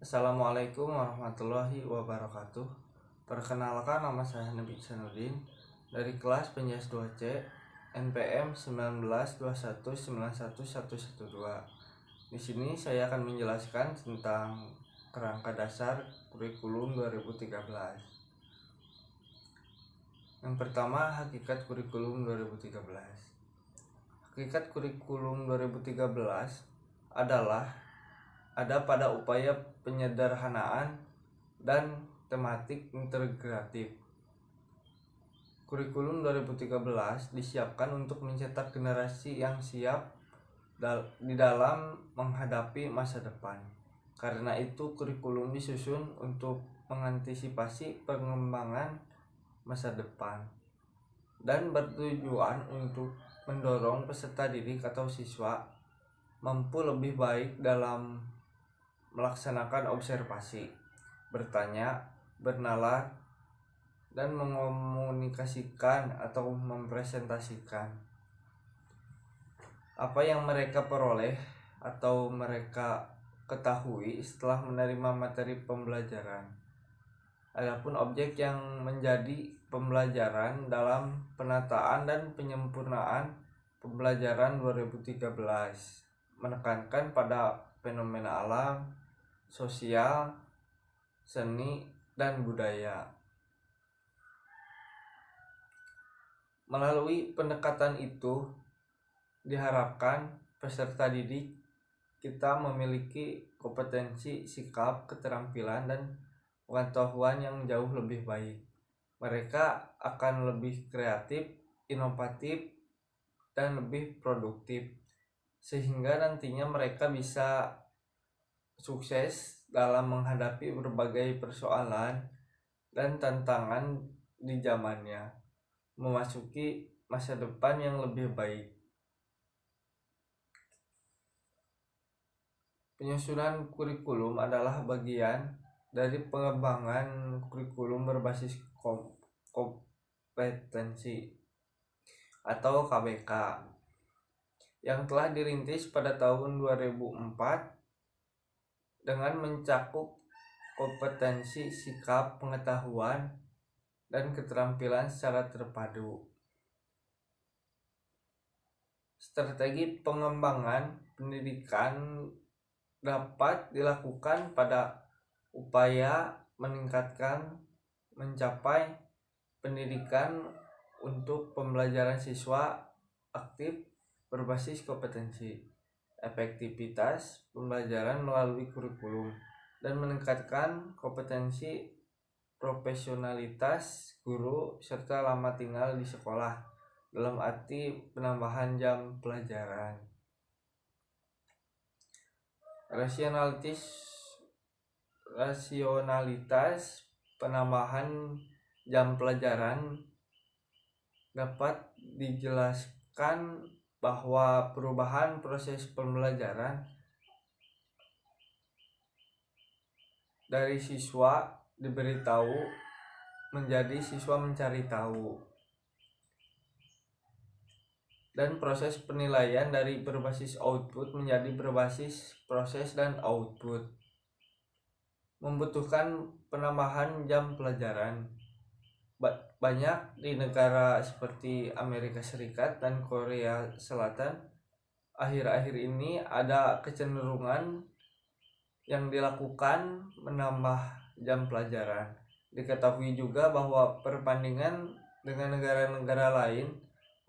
Assalamualaikum warahmatullahi wabarakatuh. Perkenalkan, nama saya Nabi Sanudin dari kelas penjas 2C NPM 1921911112. Di sini saya akan menjelaskan tentang kerangka dasar kurikulum 2013. Yang pertama, hakikat kurikulum 2013. Hakikat kurikulum 2013 adalah ada pada upaya penyederhanaan dan tematik integratif. Kurikulum 2013 disiapkan untuk mencetak generasi yang siap di dalam menghadapi masa depan. Karena itu kurikulum disusun untuk mengantisipasi pengembangan masa depan dan bertujuan untuk mendorong peserta didik atau siswa mampu lebih baik dalam melaksanakan observasi, bertanya, bernalar, dan mengomunikasikan atau mempresentasikan apa yang mereka peroleh atau mereka ketahui setelah menerima materi pembelajaran. Adapun objek yang menjadi pembelajaran dalam penataan dan penyempurnaan pembelajaran 2013 menekankan pada fenomena alam, sosial, seni, dan budaya. Melalui pendekatan itu diharapkan peserta didik kita memiliki kompetensi, sikap, keterampilan, dan pengetahuan yang jauh lebih baik. Mereka akan lebih kreatif, inovatif, dan lebih produktif, sehingga nantinya mereka bisa sukses dalam menghadapi berbagai persoalan dan tantangan di zamannya, memasuki masa depan yang lebih baik. Penyusunan kurikulum adalah bagian dari pengembangan kurikulum berbasis kompetensi atau KBK yang telah dirintis pada tahun 2004 dengan mencakup kompetensi, sikap, pengetahuan, dan keterampilan secara terpadu. Strategi pengembangan pendidikan dapat dilakukan pada upaya mencapai pendidikan untuk pembelajaran siswa aktif berbasis kompetensi, efektivitas pembelajaran melalui kurikulum, dan meningkatkan kompetensi profesionalitas guru serta lama tinggal di sekolah dalam arti penambahan jam pelajaran. Rasionalitas penambahan jam pelajaran dapat dijelaskan bahwa perubahan proses pembelajaran dari siswa diberitahu menjadi siswa mencari tahu, dan proses penilaian dari berbasis output menjadi berbasis proses dan output, membutuhkan penambahan jam pelajaran. Banyak di negara seperti Amerika Serikat dan Korea Selatan akhir-akhir ini ada kecenderungan yang dilakukan menambah jam pelajaran. Diketahui juga bahwa perbandingan dengan negara-negara lain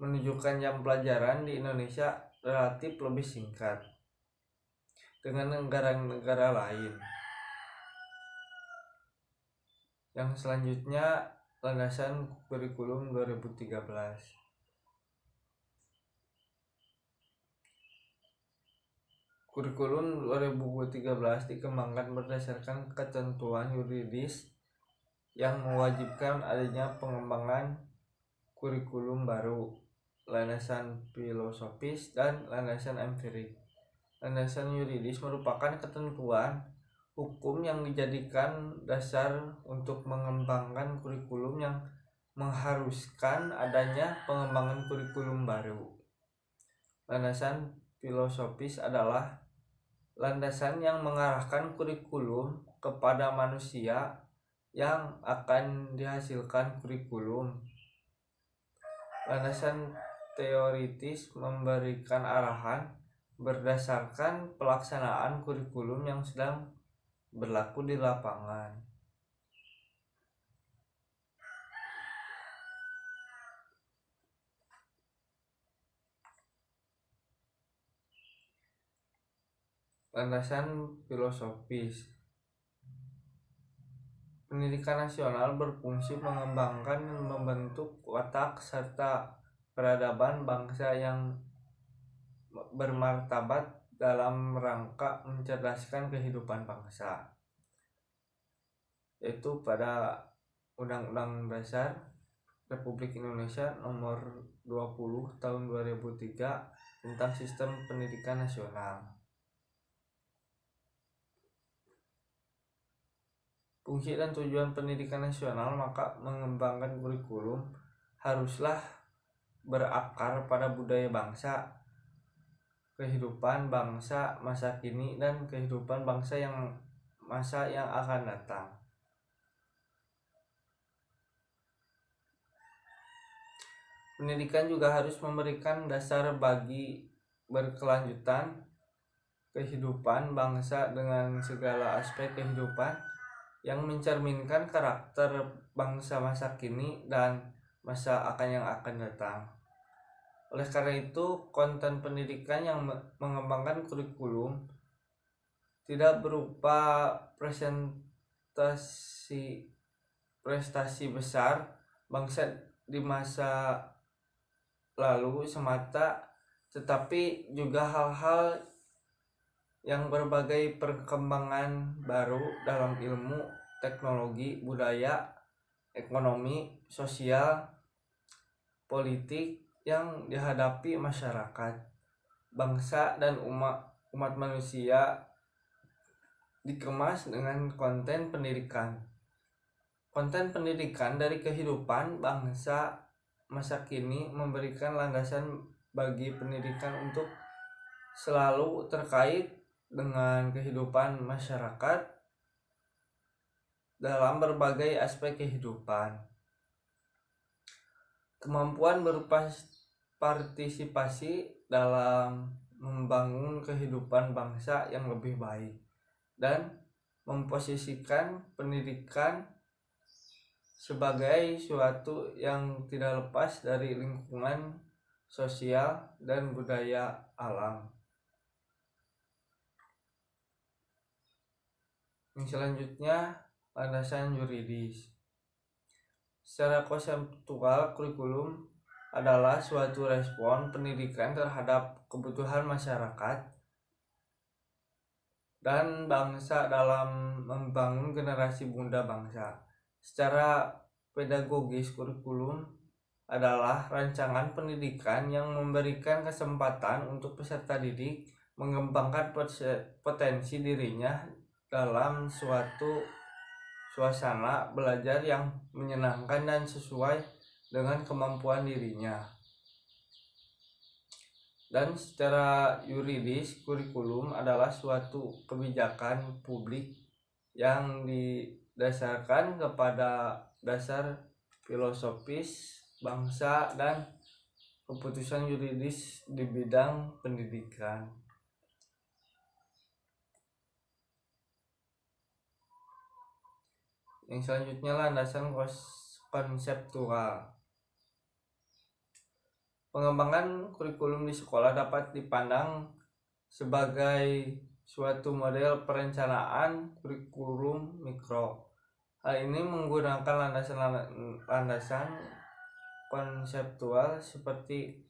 menunjukkan jam pelajaran di Indonesia relatif lebih singkat dengan negara-negara lain. Yang selanjutnya, landasan kurikulum 2013. Kurikulum 2013 dikembangkan berdasarkan ketentuan yuridis yang mewajibkan adanya pengembangan kurikulum baru, landasan filosofis, dan landasan empirik. Landasan yuridis merupakan ketentuan hukum yang dijadikan dasar untuk mengembangkan kurikulum yang mengharuskan adanya pengembangan kurikulum baru. Landasan filosofis adalah landasan yang mengarahkan kurikulum kepada manusia yang akan dihasilkan kurikulum. Landasan teoritis memberikan arahan berdasarkan pelaksanaan kurikulum yang sedang berlaku di lapangan. Landasan filosofis. Pendidikan nasional berfungsi mengembangkan dan membentuk watak serta peradaban bangsa yang bermartabat dalam rangka mencerdaskan kehidupan bangsa, yaitu pada Undang-Undang Dasar Republik Indonesia Nomor 20 Tahun 2003 tentang Sistem Pendidikan Nasional. Fungsi dan tujuan pendidikan nasional maka mengembangkan kurikulum haruslah berakar pada budaya bangsa, kehidupan bangsa masa kini, dan kehidupan bangsa yang masa yang akan datang. Pendidikan juga harus memberikan dasar bagi berkelanjutan kehidupan bangsa dengan segala aspek kehidupan yang mencerminkan karakter bangsa masa kini dan masa yang akan datang. Oleh karena itu, konten pendidikan yang mengembangkan kurikulum tidak berupa prestasi besar bangsa di masa lalu semata, tetapi juga hal-hal yang berbagai perkembangan baru dalam ilmu, teknologi, budaya, ekonomi, sosial, politik yang dihadapi masyarakat, bangsa, dan umat manusia dikemas dengan konten pendidikan. Konten pendidikan dari kehidupan bangsa masa kini memberikan landasan bagi pendidikan untuk selalu terkait dengan kehidupan masyarakat dalam berbagai aspek kehidupan. Kemampuan berpartisipasi dalam membangun kehidupan bangsa yang lebih baik dan memposisikan pendidikan sebagai suatu yang tidak lepas dari lingkungan sosial dan budaya alam. Yang selanjutnya, landasan yuridis. Secara konseptual, kurikulum adalah suatu respon pendidikan terhadap kebutuhan masyarakat dan bangsa dalam membangun generasi muda bangsa. Secara pedagogis, kurikulum adalah rancangan pendidikan yang memberikan kesempatan untuk peserta didik mengembangkan potensi dirinya dalam suatu suasana belajar yang menyenangkan dan sesuai dengan kemampuan dirinya. Dan secara yuridis, kurikulum adalah suatu kebijakan publik yang didasarkan kepada dasar filosofis bangsa dan keputusan yuridis di bidang pendidikan. Yang selanjutnya, landasan konseptual. Pengembangan kurikulum di sekolah dapat dipandang sebagai suatu model perencanaan kurikulum mikro. Hal ini menggunakan landasan konseptual seperti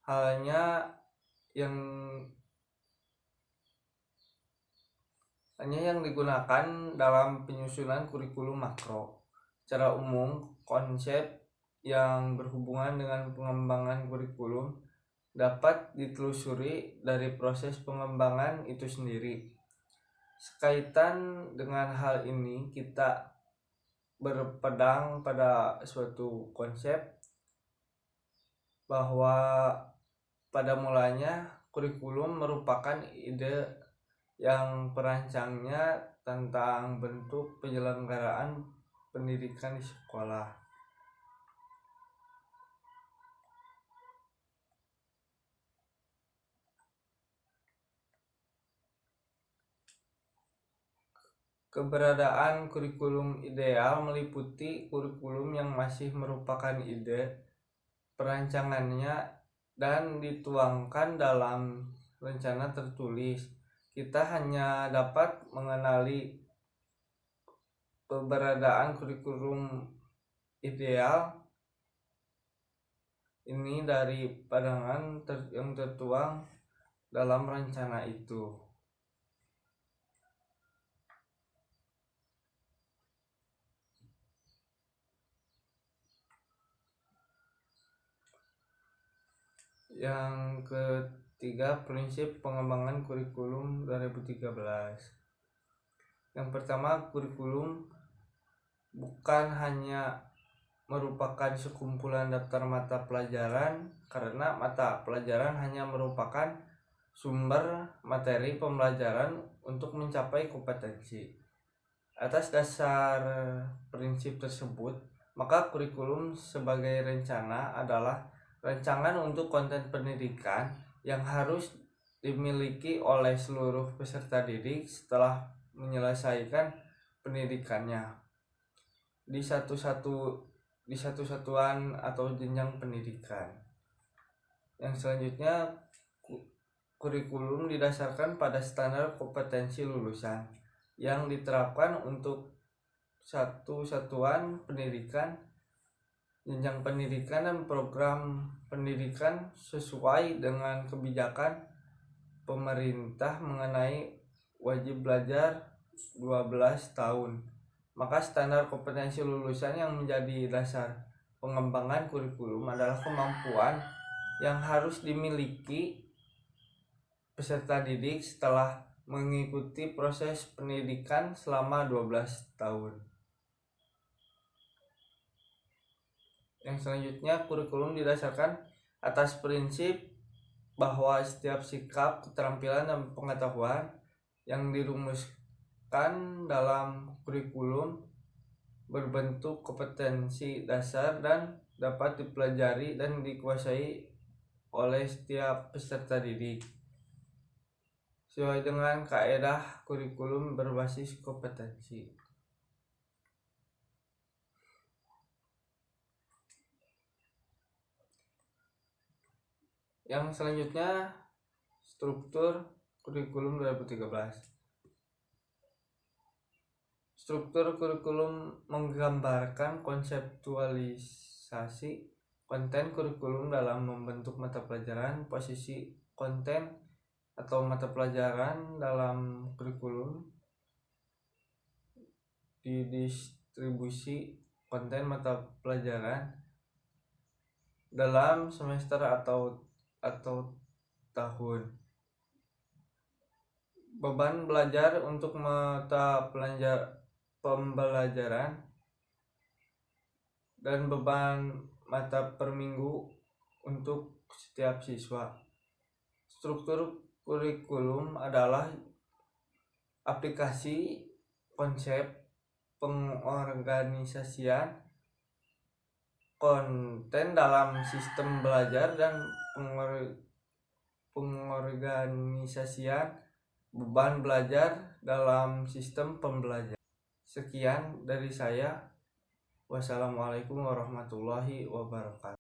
halnya yang digunakan dalam penyusunan kurikulum makro. Secara umum, konsep yang berhubungan dengan pengembangan kurikulum dapat ditelusuri dari proses pengembangan itu sendiri. Sekaitan dengan hal ini, kita berpedang pada suatu konsep bahwa pada mulanya kurikulum merupakan ide yang perancangnya tentang bentuk penyelenggaraan pendidikan di sekolah. Keberadaan kurikulum ideal meliputi kurikulum yang masih merupakan ide perancangannya dan dituangkan dalam rencana tertulis. Kita hanya dapat mengenali keberadaan kurikulum ideal ini dari pandangan yang tertuang dalam rencana itu. Yang ketiga, prinsip pengembangan kurikulum 2013. Yang pertama, kurikulum bukan hanya merupakan sekumpulan daftar mata pelajaran, karena mata pelajaran hanya merupakan sumber materi pembelajaran untuk mencapai kompetensi. Atas dasar prinsip tersebut, maka kurikulum sebagai rencana adalah rancangan untuk konten pendidikan yang harus dimiliki oleh seluruh peserta didik setelah menyelesaikan pendidikannya di satu-satuan atau jenjang pendidikan. Yang selanjutnya, kurikulum didasarkan pada standar kompetensi lulusan yang diterapkan untuk satu satuan pendidikan, jenjang pendidikan, dan program pendidikan sesuai dengan kebijakan pemerintah mengenai wajib belajar 12 tahun. Maka standar kompetensi lulusan yang menjadi dasar pengembangan kurikulum adalah kemampuan yang harus dimiliki peserta didik setelah mengikuti proses pendidikan selama 12 tahun. Yang selanjutnya, kurikulum didasarkan atas prinsip bahwa setiap sikap, keterampilan, dan pengetahuan yang dirumuskan dalam kurikulum berbentuk kompetensi dasar dan dapat dipelajari dan dikuasai oleh setiap peserta didik sesuai dengan kaedah kurikulum berbasis kompetensi. Yang selanjutnya, struktur kurikulum 2013. Struktur kurikulum menggambarkan konseptualisasi konten kurikulum dalam membentuk mata pelajaran, posisi konten atau mata pelajaran dalam kurikulum, didistribusi konten mata pelajaran dalam semester atau tahun, beban belajar untuk mata pembelajaran, dan beban mata per minggu untuk setiap siswa. Struktur kurikulum adalah aplikasi konsep pengorganisasian konten dalam sistem belajar dan pengorganisasian beban belajar dalam sistem pembelajaran. Sekian dari saya. Wassalamualaikum warahmatullahi wabarakatuh.